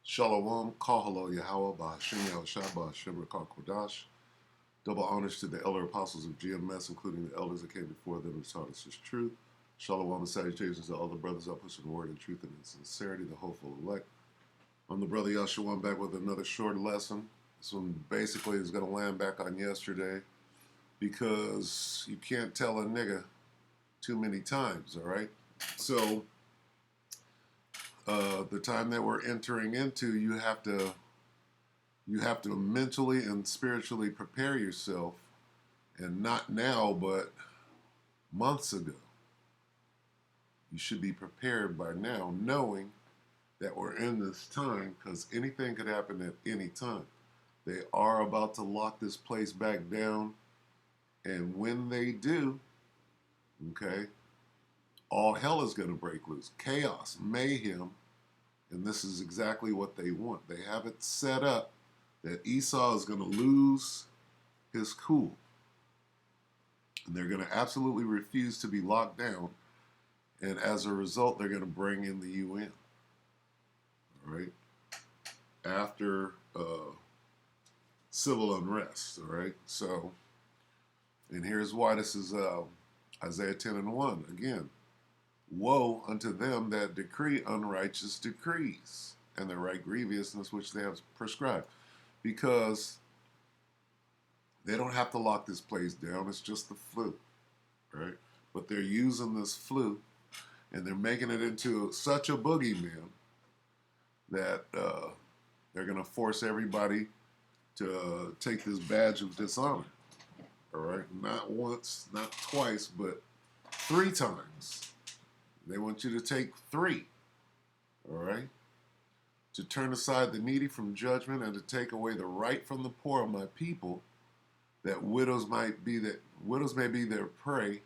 Shalom, Kahalo, Yahweh, Bahashim, Yahushua, Bahashim, Rakar Kodash. Double honors to the elder apostles of GMS, including the elders that came before them and taught us his truth. Shalom and salutations to all the brothers out pushing word and truth and in sincerity, the hopeful elect. I'm the brother Yahshua. I'm back with another short lesson. This one basically is going to land back on yesterday because you can't tell a nigga too many times, all right? So, the time that we're entering into, you have to mentally and spiritually prepare yourself, and not now, but months ago. You should be prepared by now, knowing that we're in this time, because anything could happen at any time. They are about to lock this place back down, and when they do, okay, all hell is going to break loose. Chaos, mayhem, and this is exactly what they want. They have it set up that Esau is going to lose his cool. And they're going to absolutely refuse to be locked down. And as a result, they're going to bring in the UN. All right? After civil unrest. All right? So, and here's why this is Isaiah 10 and 1. Again, woe unto them that decree unrighteous decrees and the right grievousness which they have prescribed. Because they don't have to lock this place down. It's just the flu, right? But they're using this flu, and they're making it into such a boogeyman that they're going to force everybody to take this badge of dishonor, all right? Not once, not twice, but 3 times. They want you to take 3, all right? To turn aside the needy from judgment and to take away the right from the poor of my people, that widows may be their prey,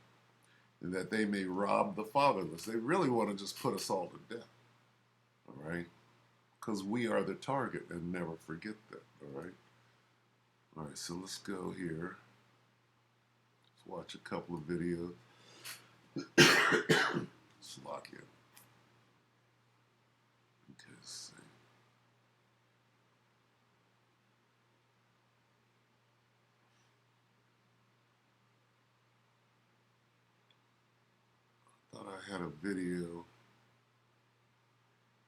and that they may rob the fatherless. They really want to just put us all to death, all right? Because we are the target, and never forget that, all right? All right, so let's go here. Let's watch a couple of videos. Slovakia. Okay, let's see. Thought I had a video.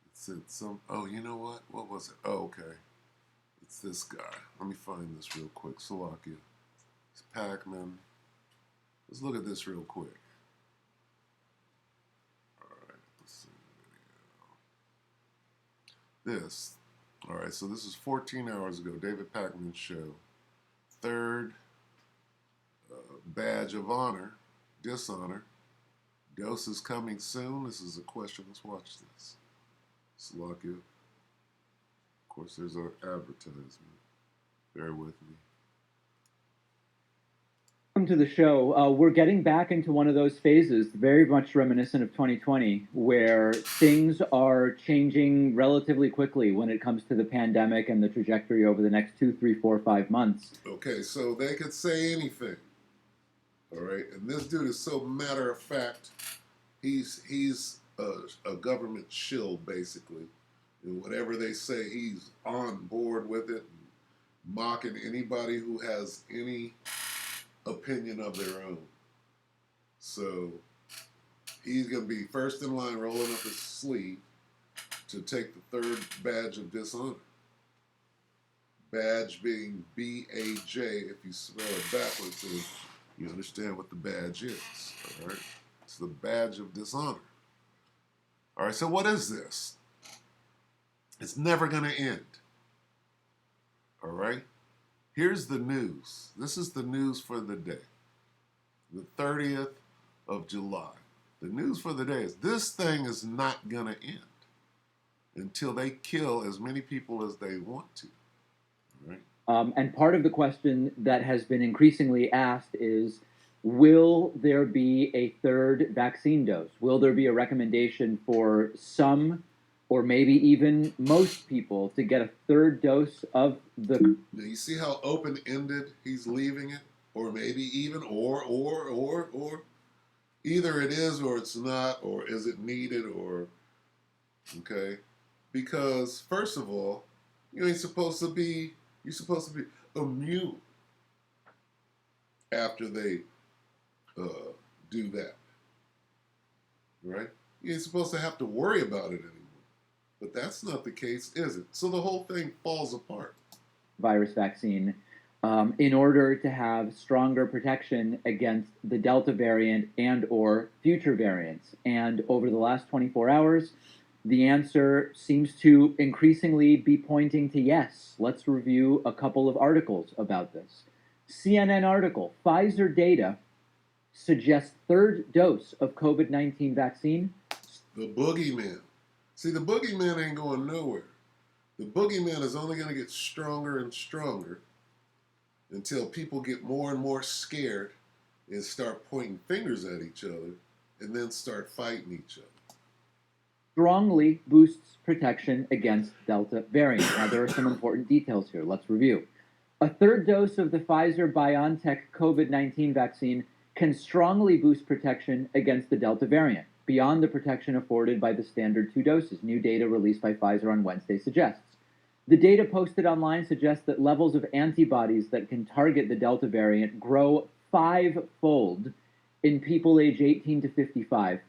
It said oh, you know what? What was it? Oh, okay. It's this guy. Let me find this real quick. Slovakia. It's Pac-Man. Let's look at this real quick. All right. Let's see the video. This. All right. So this is 14 hours ago. David Pac-Man's show. 3rd badge of honor. Dishonor. Dose is coming soon. This is a question. Let's watch this. Slovakia. Of course, there's an advertisement. Bear with me. Welcome to the show. We're getting back into one of those phases, very much reminiscent of 2020, where things are changing relatively quickly when it comes to the pandemic and the trajectory over the next 2, 3, 4, 5 months. Okay, so they could say anything. All right, and this dude is so matter of fact. He's a government shill, basically. And whatever they say, he's on board with it, mocking anybody who has any opinion of their own. So he's going to be first in line, rolling up his sleeve to take the 3rd badge of dishonor. Badge being B-A-J. If you spell it backwards, you understand what the badge is. All right, it's the badge of dishonor. All right, so what is this? It's never going to end. All right? Here's the news. This is the news for the day. The 30th of July. The news for the day is this thing is not going to end until they kill as many people as they want to. All right? And part of the question that has been increasingly asked is, will there be a 3rd vaccine dose? Will there be a recommendation for some or maybe even most people to get a 3rd dose of the... Now you see how open-ended he's leaving it? Or maybe even, or. Either it is or it's not, or is it needed, or, okay? Because first of all, you ain't supposed to be. You're supposed to be immune after they uh, do that, right? You ain't supposed to have to worry about it anymore. But that's not the case, is it? So the whole thing falls apart. Virus vaccine in order to have stronger protection against the Delta variant and or future variants. And over the last 24 hours, the answer seems to increasingly be pointing to yes. Let's review a couple of articles about this. CNN article, Pfizer data suggests third dose of COVID-19 vaccine. The boogeyman. See, the boogeyman ain't going nowhere. The boogeyman is only going to get stronger and stronger until people get more and more scared and start pointing fingers at each other and then start fighting each other. Strongly boosts protection against Delta variant. Now, there are some important details here. Let's review. A third dose of the Pfizer BioNTech COVID-19 vaccine can strongly boost protection against the Delta variant, beyond the protection afforded by the standard 2 doses. New data released by Pfizer on Wednesday suggests. The data posted online suggests that levels of antibodies that can target the Delta variant grow 5-fold in people age 18 to 55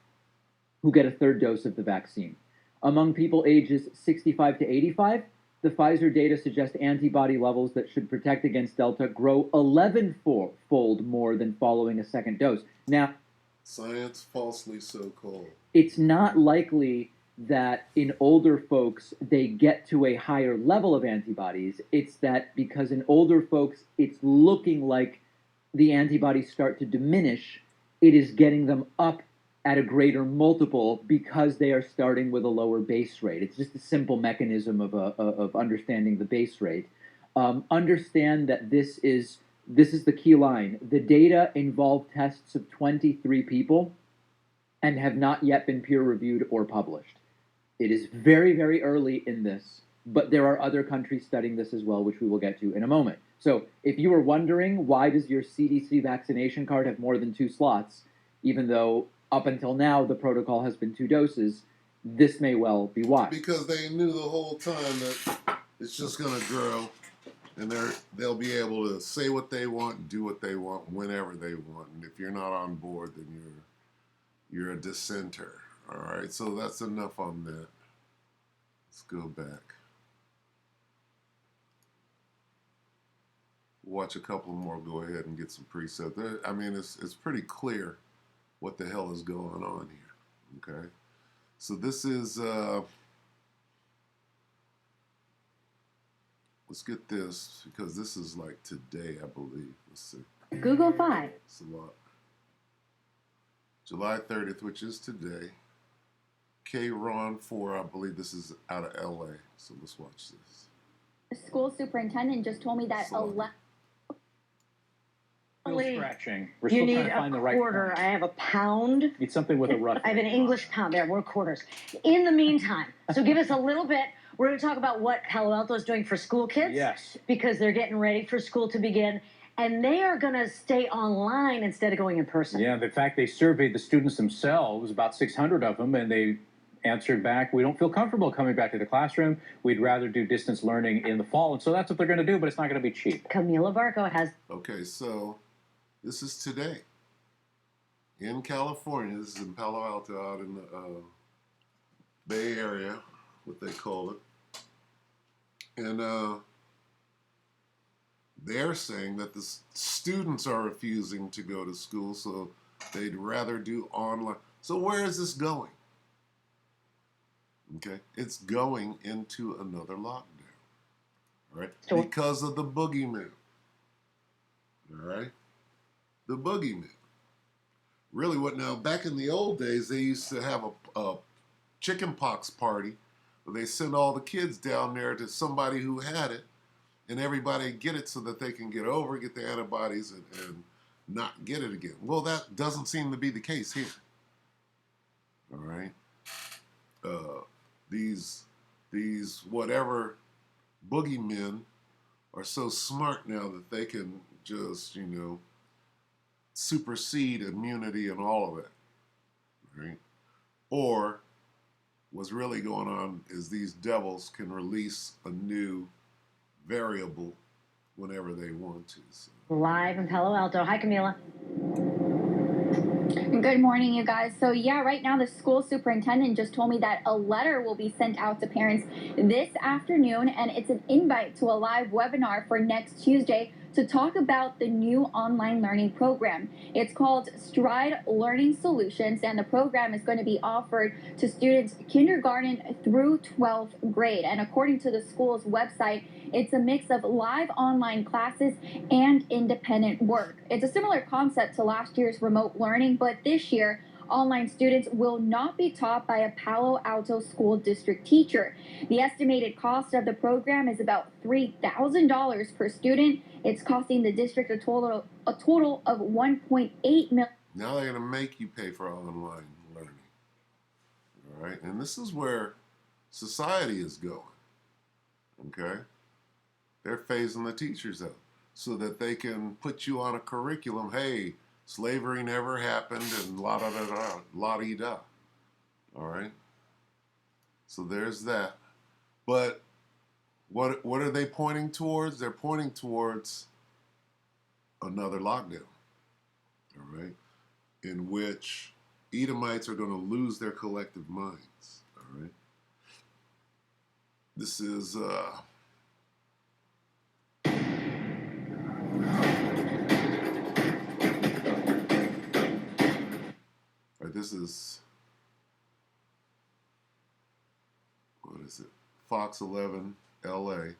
who get a third dose of the vaccine. Among people ages 65 to 85, the Pfizer data suggests antibody levels that should protect against Delta grow 11-fold more than following a second dose. Now, science falsely so called. It's not likely that in older folks they get to a higher level of antibodies. It's that because in older folks it's looking like the antibodies start to diminish, it is getting them up at a greater multiple because they are starting with a lower base rate. It's just a simple mechanism of understanding the base rate. Understand that this is the key line. The data involve tests of 23 people and have not yet been peer-reviewed or published. It is very, very early in this, but there are other countries studying this as well, which we will get to in a moment. So if you were wondering why does your CDC vaccination card have more than 2 slots, even though up until now the protocol has been 2 doses, this may well be why. Because they knew the whole time that it's just going to grow, and they'll be able to say what they want, do what they want, whenever they want. And if you're not on board, then you're a dissenter. All right, so that's enough on that. Let's go back. Watch a couple more. Go ahead and get some presets. I mean, it's pretty clear what the hell is going on here. Okay, so this is. Let's get this because this is like today, I believe. Let's see. Google Fi. It's a lot. July 30th, which is today. K-Ron 4, I believe this is out of LA. So let's watch this. The school superintendent just told me that Scratching. We're You still need trying to find the a right quarter. point. I have a pound. Need something with a rough. I have an English pound. There, we're quarters. In the meantime, so give us a little bit. We're going to talk about what Palo Alto is doing for school kids. Yes. Because they're getting ready for school to begin. And they are going to stay online instead of going in person. Yeah, in fact, they surveyed the students themselves, about 600 of them, and they answered back, we don't feel comfortable coming back to the classroom. We'd rather do distance learning in the fall. And so that's what they're going to do, but it's not going to be cheap. Camila Barco has... Okay, so this is today. In California, this is in Palo Alto, out in the Bay Area, what they call it. And they're saying that the students are refusing to go to school, so they'd rather do online. So where is this going? Okay, it's going into another lockdown, right? Because of the boogeyman, all right? The boogeyman. Really, what now? Back in the old days, they used to have a chicken pox party where they send all the kids down there to somebody who had it, and everybody get it so that they can get over, get the antibodies, and not get it again. Well, that doesn't seem to be the case here. All right. These whatever boogeymen are so smart now that they can just, supersede immunity and all of it. Right? Or what's really going on is these devils can release a new variable whenever they want to. So. Live in Palo Alto. Hi, Camila. Good morning, you guys. So, yeah, right now the school superintendent just told me that a letter will be sent out to parents this afternoon, and it's an invite to a live webinar for next Tuesday to talk about the new online learning program. It's called Stride Learning Solutions, and the program is going to be offered to students kindergarten through 12th grade. And according to the school's website, it's a mix of live online classes and independent work. It's a similar concept to last year's remote learning, but this year, online students will not be taught by a Palo Alto School District teacher. The estimated cost of the program is about $3,000 per student. It's costing the district a total of $1.8 million. Now they're going to make you pay for online learning. All right? And this is where society is going. Okay? They're phasing the teachers out so that they can put you on a curriculum. Hey, slavery never happened and la-da-da-da, la-dee-da. All right? So there's that. But what are they pointing towards? They're pointing towards another lockdown. All right? In which Edomites are going to lose their collective minds. All right? This is... This is, what is it? Fox 11 LA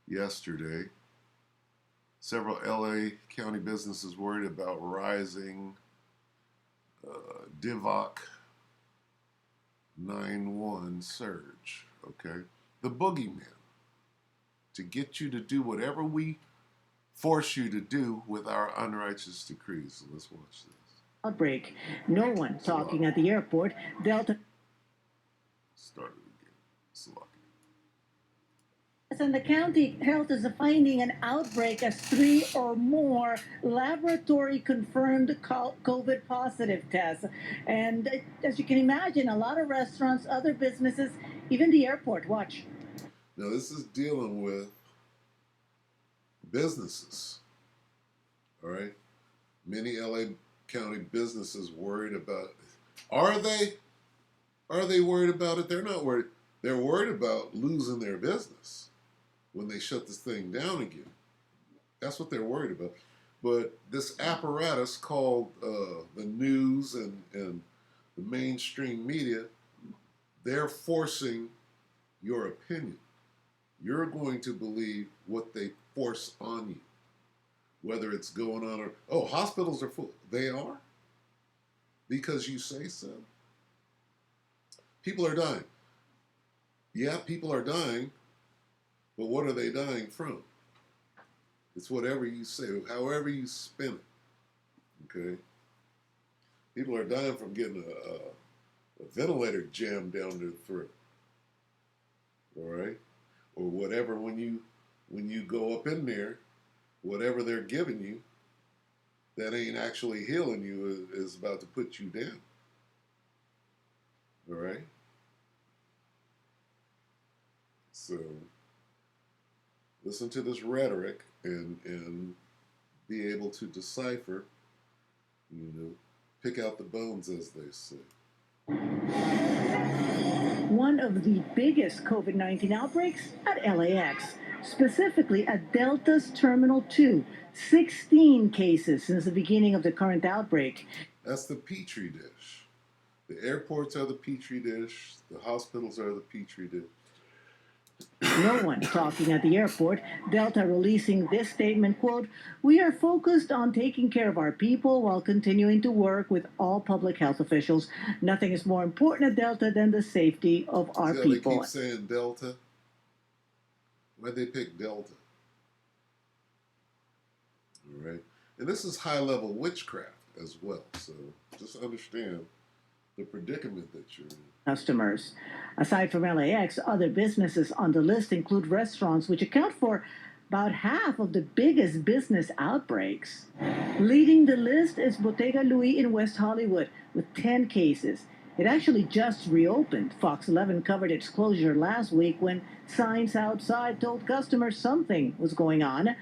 yesterday. Several LA County businesses worried about rising DIVOC 9-1 surge. Okay? The boogeyman. To get you to do whatever we force you to do with our unrighteous decrees. So let's watch this. Outbreak. No one talking at the airport. Delta. Started again. Sloppy. And the county health is finding an outbreak as 3 or more laboratory confirmed COVID positive tests. And as you can imagine, a lot of restaurants, other businesses, even the airport. Watch. Now, this is dealing with businesses. All right? Many LA County businesses worried about it. Are they worried about it? They're not worried. They're worried about losing their business when they shut this thing down again. That's what they're worried about. But this apparatus called the news and the mainstream media, they're forcing your opinion. You're going to believe what they force on you. Whether it's going on or, oh, hospitals are full. They are? Because you say so? People are dying. Yeah, people are dying, but what are they dying from? It's whatever you say, however you spin it. Okay? People are dying from getting a ventilator jammed down their throat. All right? Or whatever, when you go up in there, whatever they're giving you that ain't actually healing you is about to put you down. All right? So, listen to this rhetoric and be able to decipher, pick out the bones, as they say. One of the biggest COVID-19 outbreaks at LAX, specifically at Delta's Terminal 2. 16 cases since the beginning of the current outbreak. That's the petri dish. The airports are the petri dish. The hospitals are the petri dish. No one talking at the airport. Delta releasing this statement, quote, "We are focused on taking care of our people while continuing to work with all public health officials. Nothing is more important at Delta than the safety of our people." They keep saying Delta. Why'd they pick Delta? All right. And this is high-level witchcraft as well. So just understand the predicament that you're in. Customers. Aside from LAX, other businesses on the list include restaurants, which account for about half of the biggest business outbreaks. Leading the list is Bottega Louis in West Hollywood with 10 cases. It actually just reopened. Fox 11 covered its closure last week when signs outside told customers something was going on.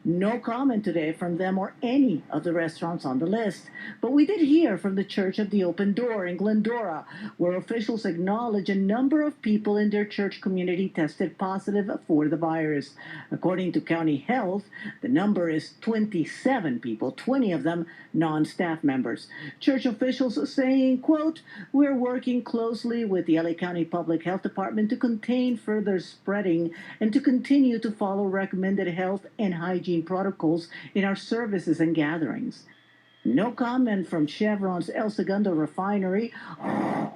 No comment today from them or any of the restaurants on the list. But we did hear from the Church of the Open Door in Glendora, where officials acknowledge a number of people in their church community tested positive for the virus. According to county health, the number is 27 people, 20 of them non-staff members. Church officials saying, quote, "We're working closely with the LA County Public Health Department to contain further spreading and to continue to follow recommended health and hygiene protocols in our services and gatherings." No comment from Chevron's El Segundo refinery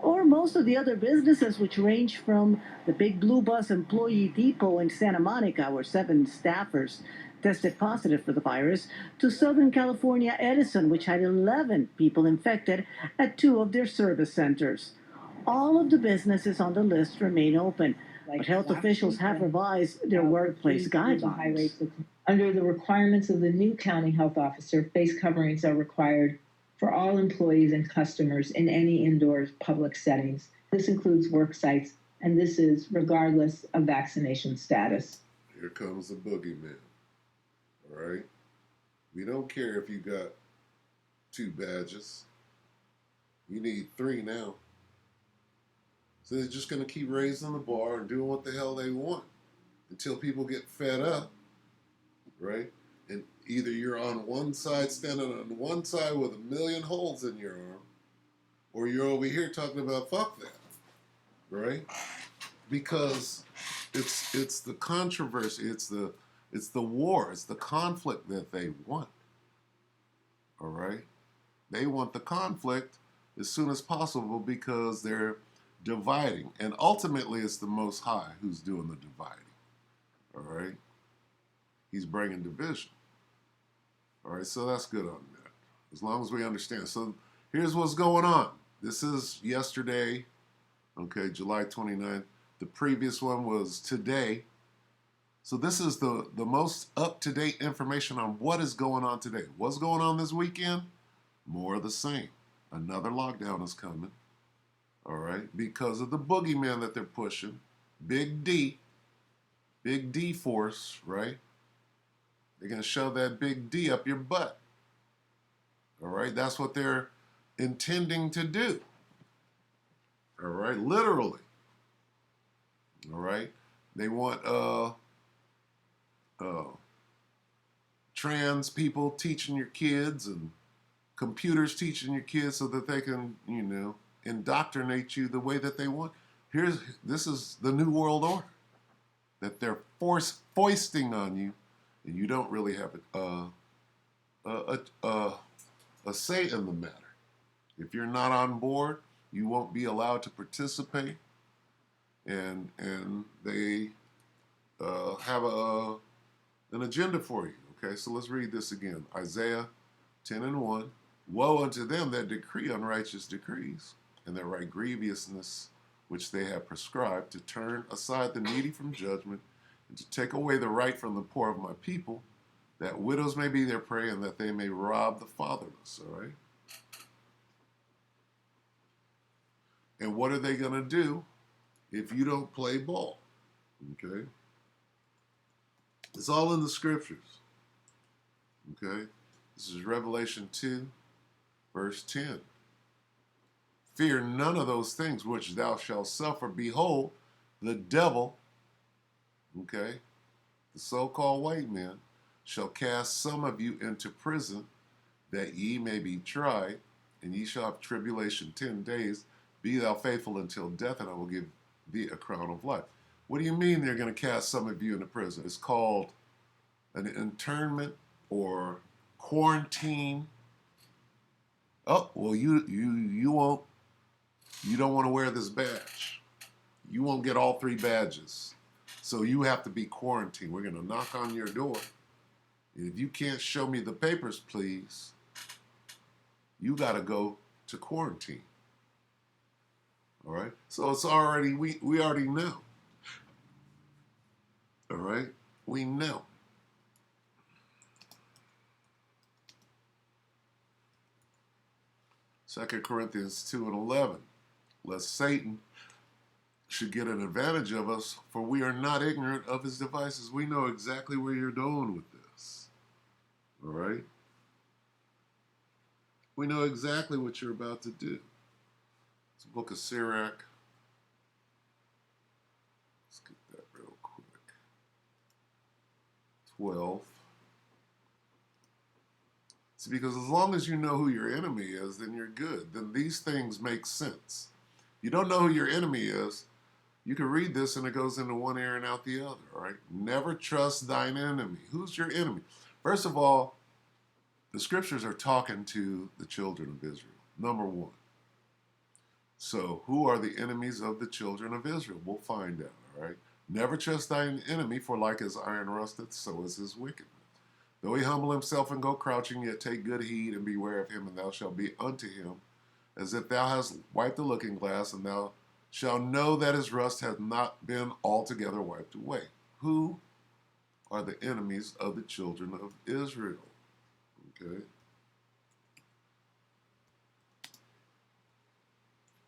or most of the other businesses, which range from the Big Blue Bus employee depot in Santa Monica, where 7 staffers tested positive for the virus, to Southern California Edison, which had 11 people infected at 2 of their service centers. All of the businesses on the list remain open, but health officials have revised their workplace guidelines. Under the requirements of the new county health officer, face coverings are required for all employees and customers in any indoor public settings. This includes work sites, and this is regardless of vaccination status. Here comes the boogeyman. All right? We don't care if you got 2 badges. You need 3 now. So they're just going to keep raising the bar and doing what the hell they want until people get fed up, right? And either you're on one side, standing on one side with a million holes in your arm, or you're over here talking about fuck that, right? Because it's the controversy, it's the war, it's the conflict that they want. All right? They want the conflict as soon as possible because they're dividing. And ultimately, it's the Most High who's doing the dividing. All right? He's bringing division. All right? So that's good on that, as long as we understand. So here's what's going on. This is yesterday, okay, July 29th. The previous one was today. So this is the most up-to-date information on what is going on today. What's going on this weekend? More of the same. Another lockdown is coming. All right, because of the boogeyman that they're pushing, Big D force, right? They're going to shove that Big D up your butt. All right, that's what they're intending to do. All right, literally. All right, they want trans people teaching your kids and computers teaching your kids so that they can, indoctrinate you the way that they want. This is the new world order that they're foisting on you, and you don't really have a say in the matter. If you're not on board, you won't be allowed to participate, and they have an agenda for you. Okay, so let's read this again. Isaiah 10:1. Woe unto them that decree unrighteous decrees, and that write grievousness which they have prescribed, to turn aside the needy from judgment, and to take away the right from the poor of my people, that widows may be their prey, and that they may rob the fatherless. All right? And what are they going to do if you don't play ball? Okay? It's all in the scriptures. Okay? This is Revelation 2, verse 10. Fear none of those things which thou shalt suffer. Behold, the devil, okay, the so-called white man, shall cast some of you into prison, that ye may be tried, and ye shall have tribulation 10 days. Be thou faithful until death, and I will give thee a crown of life. What do you mean they're going to cast some of you into prison? It's called an internment or quarantine. Oh, well, you won't. You don't want to wear this badge. You won't get all 3 badges. So you have to be quarantined. We're going to knock on your door. And if you can't show me the papers, please, you got to go to quarantine. All right? So it's already, we already know. All right? We know. Second Corinthians 2:11. lest Satan should get an advantage of us, for we are not ignorant of his devices. We know exactly where you're going with this. All right? We know exactly what you're about to do. It's the book of Sirach. Let's get that real quick. 12. See, because as long as you know who your enemy is, then you're good. Then these things make sense. You don't know who your enemy is, you can read this and it goes into one ear and out the other, all right? Never trust thine enemy. Who's your enemy? First of all, the scriptures are talking to the children of Israel, number one. So who are the enemies of the children of Israel? We'll find out, all right? Never trust thine enemy, for like as iron rusteth, so is his wickedness. Though he humble himself and go crouching, yet take good heed and beware of him, and thou shalt be unto him as if thou hast wiped the looking glass, and thou shalt know that his rust hath not been altogether wiped away. Who are the enemies of the children of Israel? Okay.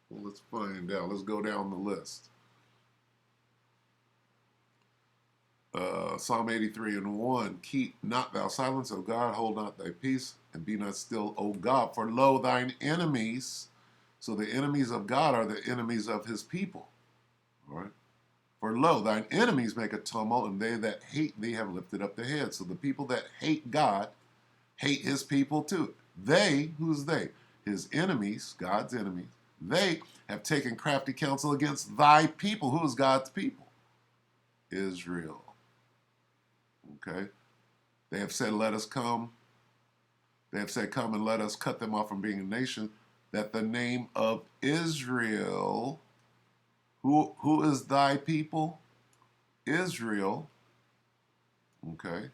Well, let's find out. Let's go down the list. Psalm 83:1. Keep not thou silence, O God, hold not thy peace, and be not still, O God, for lo, thine enemies. So the enemies of God are the enemies of his people. All right. For lo, thine enemies make a tumult, and they that hate thee have lifted up their heads. So the people that hate God hate his people too. They, who's they? His enemies, God's enemies, they have taken crafty counsel against thy people. Who is God's people? Israel. Okay? They have said, let us come. They have said, come and let us cut them off from being a nation, that the name of Israel, who is thy people? Israel. Okay?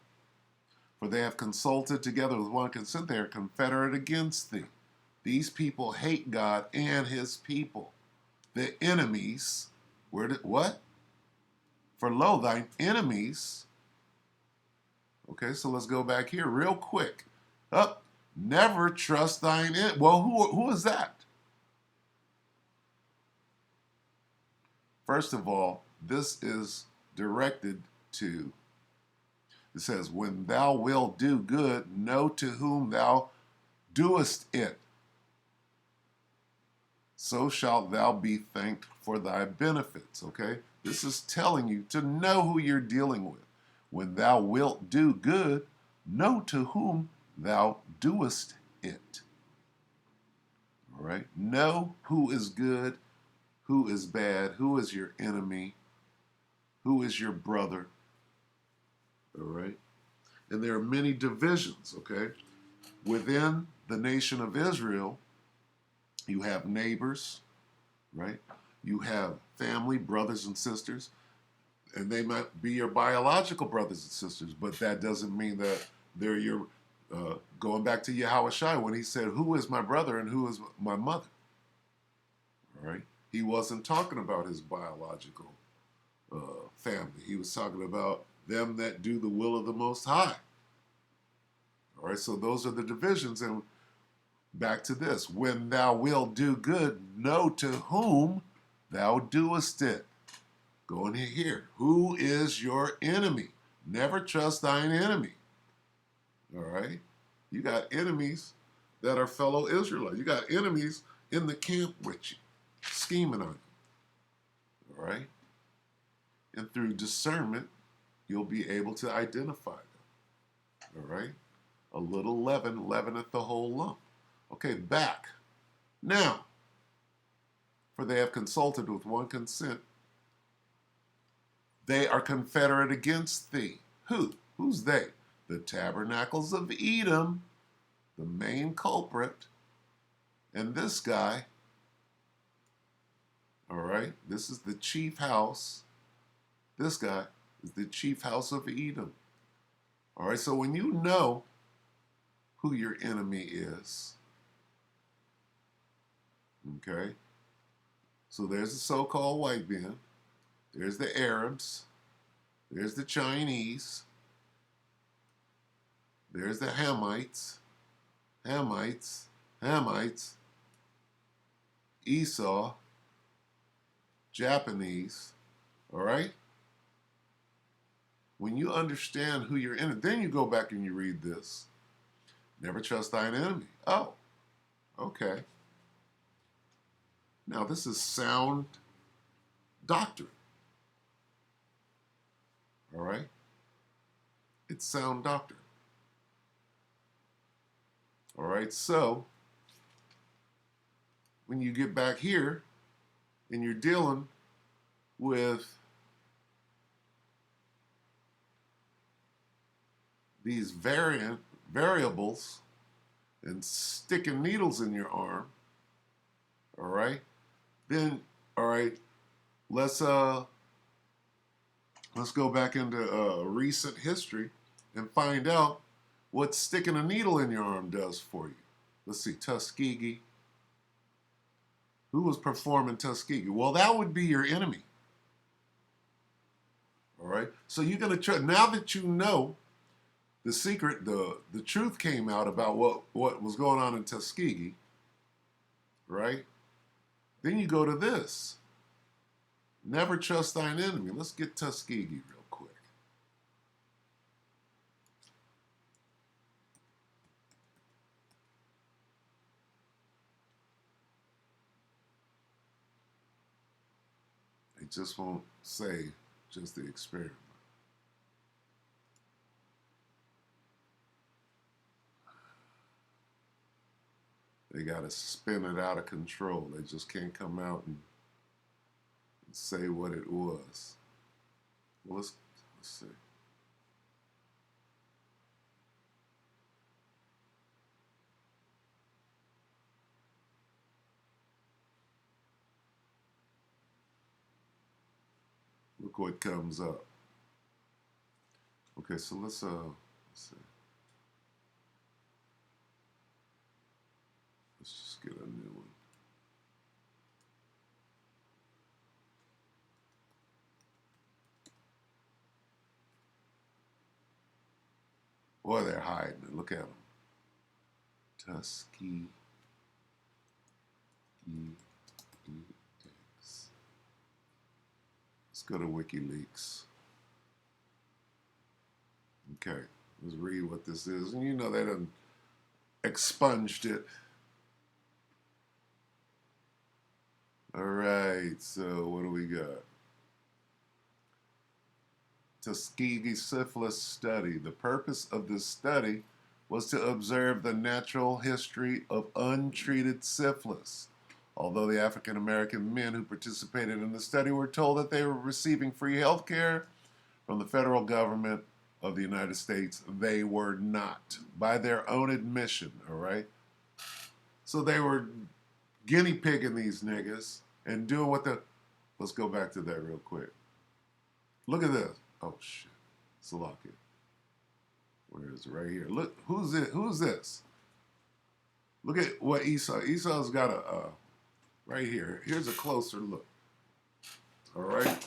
For they have consulted together with one consent. They are confederate against thee. These people hate God and his people. The enemies, what? For lo, thine enemies. Okay, so let's go back here real quick. Up, never trust thine enemy. Well, who is that? First of all, this is directed to, it says, when thou wilt do good, know to whom thou doest it. So shalt thou be thanked for thy benefits, okay? This is telling you to know who you're dealing with. When thou wilt do good, know to whom thou doest it. All right? Know who is good, who is bad, who is your enemy, who is your brother. All right? And there are many divisions, okay? Within the nation of Israel, you have neighbors, right? You have family, brothers and sisters, and they might be your biological brothers and sisters, but that doesn't mean that they're your, going back to Yahushua when he said, who is my brother and who is my mother? All right? He wasn't talking about his biological family. He was talking about them that do the will of the Most High. All right, so those are the divisions. And back to this. When thou wilt do good, know to whom thou doest it. Go in here. Who is your enemy? Never trust thine enemy. All right? You got enemies that are fellow Israelites. You got enemies in the camp with you, scheming on you. All right? And through discernment, you'll be able to identify them. All right? A little leaven leaveneth the whole lump. Okay, back. Now, for they have consulted with one consent. They are confederate against thee. Who? Who's they? The tabernacles of Edom, the main culprit, and this guy. All right, this is the chief house. This guy is the chief house of Edom. All right, so when you know who your enemy is, okay, so there's the so-called white men, there's the Arabs, there's the Chinese, there's the Hamites, Esau, Japanese, all right? When you understand who you're in, then you go back and you read this. Never trust thine enemy. Oh, okay. Now this is sound doctrine, all right? It's sound doctrine, all right? So when you get back here and you're dealing with these variables and sticking needles in your arm, all right? Then, all right, let's go back into recent history and find out what sticking a needle in your arm does for you. Let's see, Tuskegee. Who was performing Tuskegee? Well, that would be your enemy. All right. So you're gonna try, now that you know the secret, the truth came out about what was going on in Tuskegee, right? Then you go to this. Never trust thine enemy. Let's get Tuskegee real quick. It just won't say just the experiment. They got to spin it out of control. They just can't come out and say what it was. Well, let's see. Look what comes up. Okay, so let's see. Let's just get a new one. Boy, they're hiding it. Look at them. Tuskegee EX. Let's go to WikiLeaks. Okay, let's read what this is. And you know they done expunged it. All right, so what do we got? Tuskegee syphilis study. The purpose of this study was to observe the natural history of untreated syphilis. Although the African American men who participated in the study were told that they were receiving free health care from the federal government of the United States, they were not, by their own admission, all right? So they were guinea pigging these niggas and doing what the... Let's go back to that real quick. Look at this. Oh, shit. Salakia. Where is it? Right here. Look, who's it? Who's this? Look at what Esau. Esau's got a... right here. Here's a closer look. All right?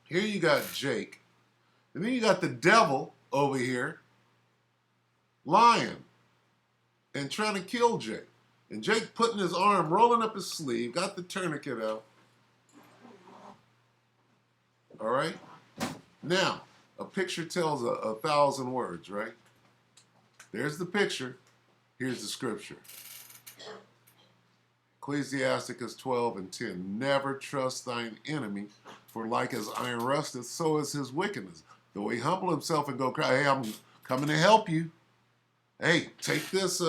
Here you got Jake. And then you got the devil over here lying and trying to kill Jake. And Jake putting his arm, rolling up his sleeve, got the tourniquet out. All right? Now, a picture tells a 1,000 words, right? There's the picture. Here's the scripture. Ecclesiasticus 12:10. Never trust thine enemy, for like as iron rusteth, so is his wickedness. Though he humble himself and go cry, hey, I'm coming to help you. Hey, take this,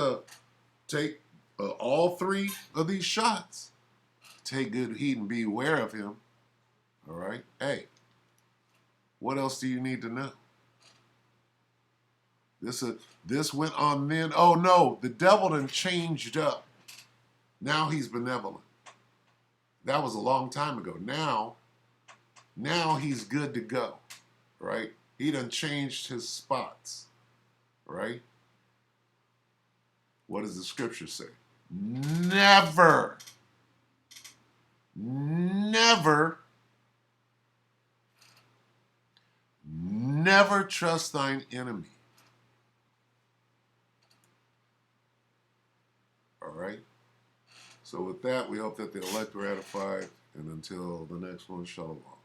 take all 3 of these shots. Take good heed and be aware of him. All right? Hey, what else do you need to know? This went on then. Oh no, the devil done changed up. Now he's benevolent. That was a long time ago. Now he's good to go, right? He done changed his spots, right? What does the scripture say? Never, never, never trust thine enemy. All right? So with that, we hope that the elect were edified. And until the next one, shalom.